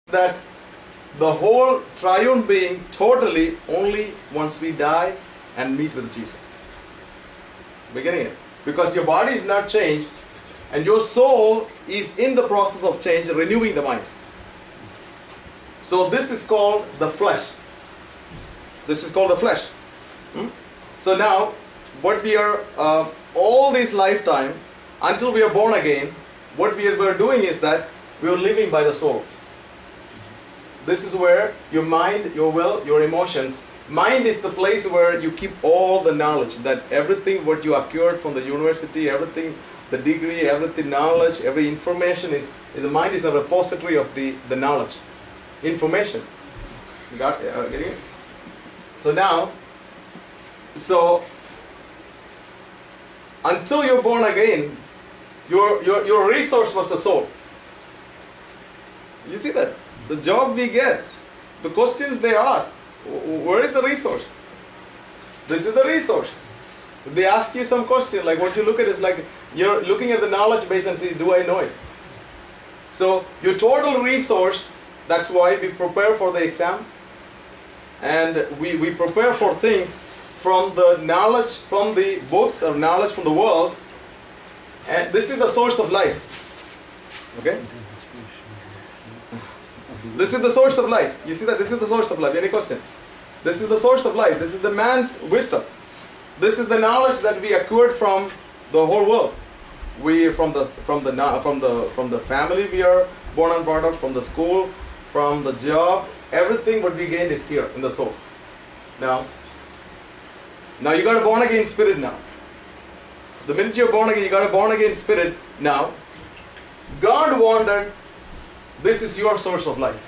that the whole triune being totally only once we die and meet with Jesus. Beginning it. Because your body is not changed and your soul is in the process of change, renewing the mind. So this is called the flesh. This is called the flesh. So now, what we are, all this lifetime, until we are born again, what we are doing is that we are living by the soul. This is where your mind, your will, your emotions, mind is the place where you keep all the knowledge, that everything what you acquired from the university, everything, the degree, everything knowledge, every information is, the mind is a repository of the knowledge, information. You got getting it? So now, until you're born again, your resource was the soul. You see that? The job we get, the questions they ask, where is the resource? This is the resource. If they ask you some question, like what you look at is like, you're looking at the knowledge base and see, do I know it? So your total resource, that's why we prepare for the exam. And we prepare for things from the knowledge from the books or knowledge from the world. And this is the source of life. Okay? This is the source of life. You see that? This is the source of life. Any question? This is the source of life. This is the man's wisdom. This is the knowledge that we acquired from the whole world. We from the family we are born and brought up, from the school, from the job. Everything what we gained is here in the soul. Now you got a born again spirit now. The minute you're born again, you got a born again spirit now. God wanted, this is your source of life.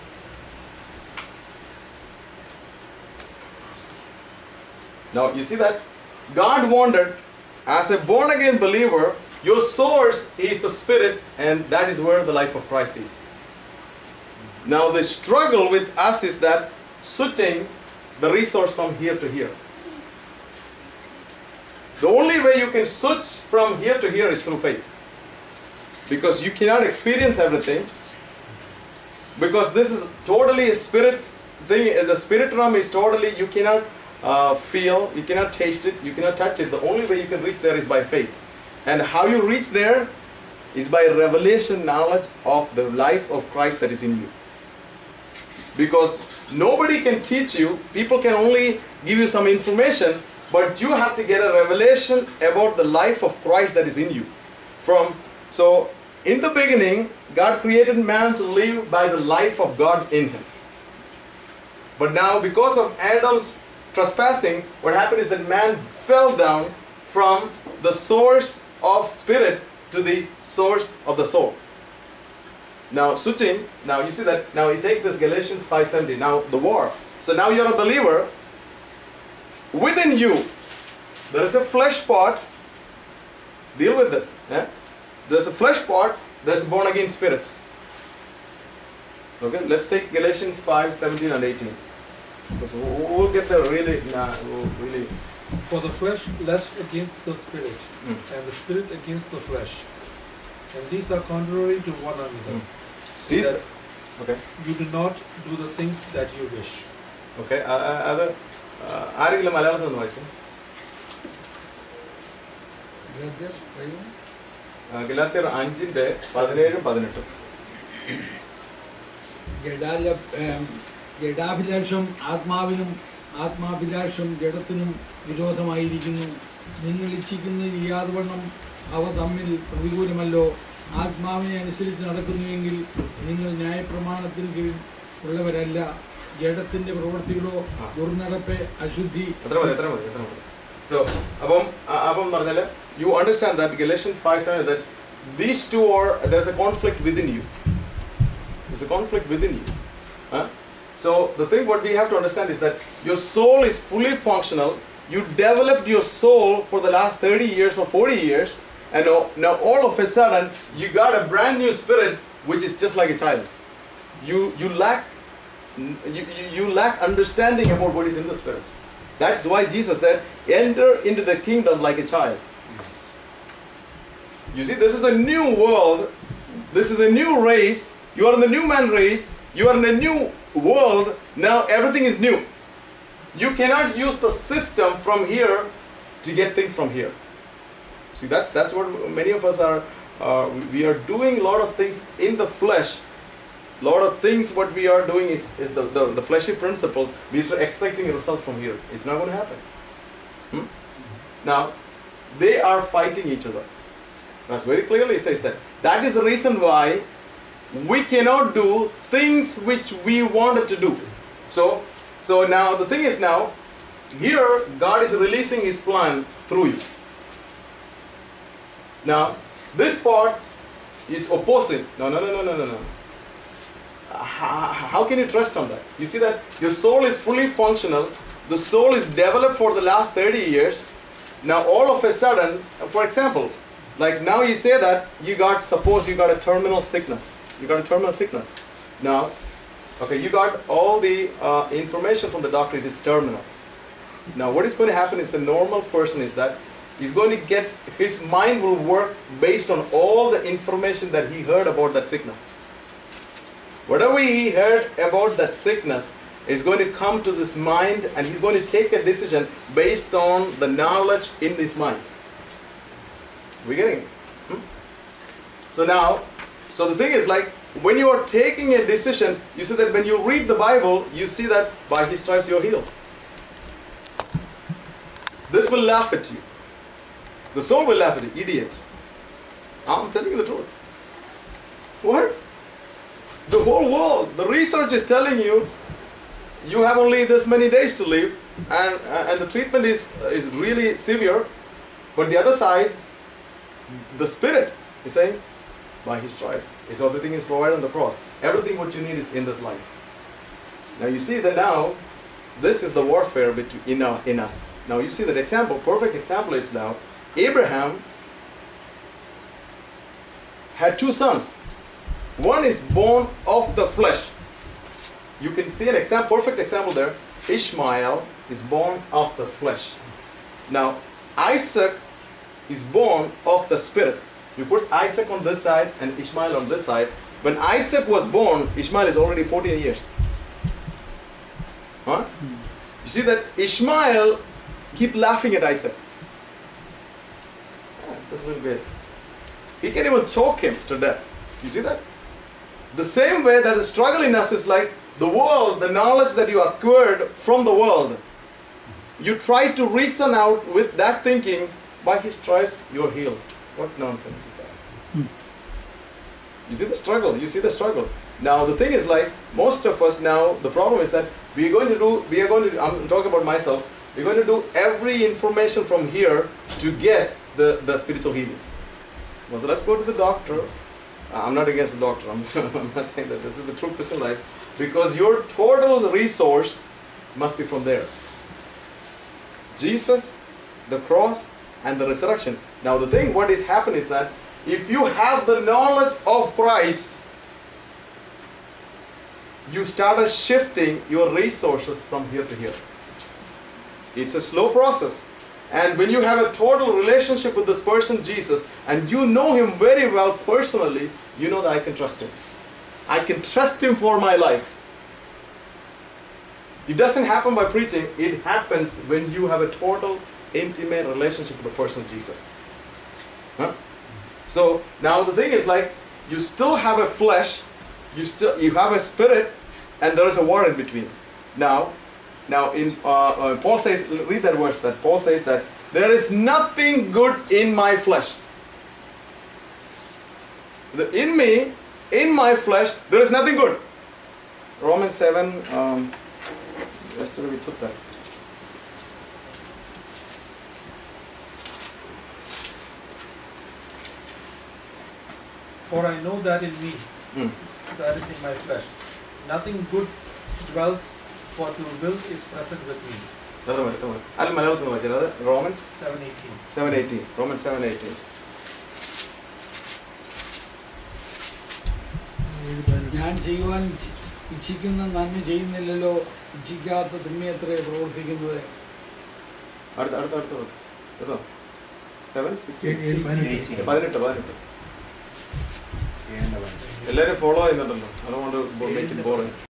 Now you see that? God wanted, as a born again believer, your source is the spirit, and that is where the life of Christ is. Now the struggle with us is that switching the resource from here to here. The only way you can switch from here to here is through faith. Because you cannot experience everything. Because this is totally a spirit thing. The spirit realm is totally, you cannot feel, you cannot taste it, you cannot touch it. The only way you can reach there is by faith. And how you reach there is by revelation knowledge of the life of Christ that is in you. Because nobody can teach you, people can only give you some information, but you have to get a revelation about the life of Christ that is in you. So in the beginning, God created man to live by the life of God in him. But now because of Adam's trespassing, what happened is that man fell down from the source of spirit to the source of the soul. Now switching, now you see that, now you take this Galatians 5:17, now the war. So now you're a believer. Within you, there is a flesh part. Deal with this. There's a flesh part, there's a born again spirit. Okay, let's take Galatians 5:17 and 18. Because we'll get there really. For the flesh lusts against the spirit, and the spirit against the flesh. And these are contrary to one another. See that okay. You do not do the things that you wish. Okay, ആരെങ്കിലും മലയാളത്തിൽ ഒന്ന് വായിച്ചു? ഗലാത്യർ 5:17-18. ജഡാഭിലാഷം ആത്മാവിനും ആത്മാഭിലാഷം ജഡത്തിനും വിരോധമായിരിക്കുന്നു. നിങ്ങൾ ഇച്ഛിക്കുന്ന യാതൊവണ്ണം അവ തമ്മിൽ പ്രതികൂലമല്ലോ. ആത്മാവിനെ അനുസരിച്ച് നടക്കുന്നുവെങ്കിൽ നിങ്ങൾ ന്യായപ്രമാണത്തിന് കീഴിൽ ഉള്ളവരല്ല. ജഡത്തിന്റെ പ്രവൃത്തികളോ ദുർനടപ്പ്, അശുദ്ധി. So, you understand that Galatians 5:7 that these two are, there's a conflict within you. There's a conflict within you. So the thing what we have to understand is that your soul is fully functional. You developed your soul for the last 30 years or 40 years, and now all of a sudden you got a brand new spirit which is just like a child. You lack understanding about what is in the spirit. That's why Jesus said, enter into the kingdom like a child. You see, this is a new world. This is a new race. You are in the new man race. You are in a new world. Now everything is new. You cannot use the system from here to get things from here. See, that's what many of us are. We are doing a lot of things in the flesh. A lot of things what we are doing is the fleshy principles. We are expecting results from here. It's not going to happen. Now, they are fighting each other. That's very clearly it says that. That is the reason why we cannot do things which we wanted to do. So now the thing is now, here God is releasing His plan through you. Now, this part is opposing. No. How can you trust on that? You see that your soul is fully functional. The soul is developed for the last 30 years. Now all of a sudden, for example, like now you say that suppose you got a terminal sickness. You got a terminal sickness. Now, okay, you got all the information from the doctor, it is terminal. Now what is going to happen is the normal person is that he's going to get, his mind will work based on all the information that he heard about that sickness. Whatever he heard about that sickness is going to come to this mind, and he's going to take a decision based on the knowledge in this mind. We getting it? So now, the thing is like, when you are taking a decision, you see that when you read the Bible, you see that by His stripes you are healed. This will laugh at you. The soul will laugh at you, idiot. I'm telling you the truth. What? The whole world, the research is telling you, you have only this many days to live, and the treatment is really severe. But the other side, the Spirit is saying, by His stripes, everything is provided on the cross. Everything what you need is in this life. Now you see that now, this is the warfare in us. Now you see that example, perfect example is now, Abraham had two sons. One is born of the flesh. You can see an example, perfect example there. Ishmael is born of the flesh. Now, Isaac is born of the Spirit. You put Isaac on this side and Ishmael on this side. When Isaac was born, Ishmael is already 14 years. Huh? You see that Ishmael keep laughing at Isaac. That's a little bit. He can even choke him to death. You see that? The same way that the struggle in us is like the world, the knowledge that you acquired from the world. You try to reason out with that thinking, by His stripes you are healed. What nonsense is that? You see the struggle, Now the thing is like, most of us now, the problem is that I'm talking about myself, we're going to do every information from here to get the spiritual healing. So let's go to the doctor. I'm not against the doctor, I'm not saying that this is the true Christian life, because your total resource must be from there. Jesus, the cross, and the resurrection. Now the thing, what is happened is that if you have the knowledge of Christ, you started shifting your resources from here to here. It's a slow process. And when you have a total relationship with this person, Jesus, and you know Him very well personally, you know that I can trust Him. I can trust Him for my life. It doesn't happen by preaching. It happens when you have a total, intimate relationship with the person Jesus. Huh? So now the thing is like, you still have a flesh, you have a spirit, and there is a war in between. Now in Paul says, read that verse, that Paul says that there is nothing good in my flesh. In me, in my flesh, there is nothing good. Romans 7, yesterday we put that. For I know that in me, that is in my flesh, nothing good dwells, for to will is present with me. Romans 7:18. 7:18. Romans 7:18. ഞാൻ ചെയ്യുവാൻ ഇച്ഛിക്കുന്ന നന്മ ചെയ്യുന്നില്ലല്ലോ, ഇച്ഛിക്കാത്ത തിന്മയത്രേ പ്രവർത്തിക്കുന്നത്. അടുത്ത 7:16. 18. എല്ലാവരും follow ചെയ്യുന്നുണ്ടല്ലോ. I don't want to make it boring.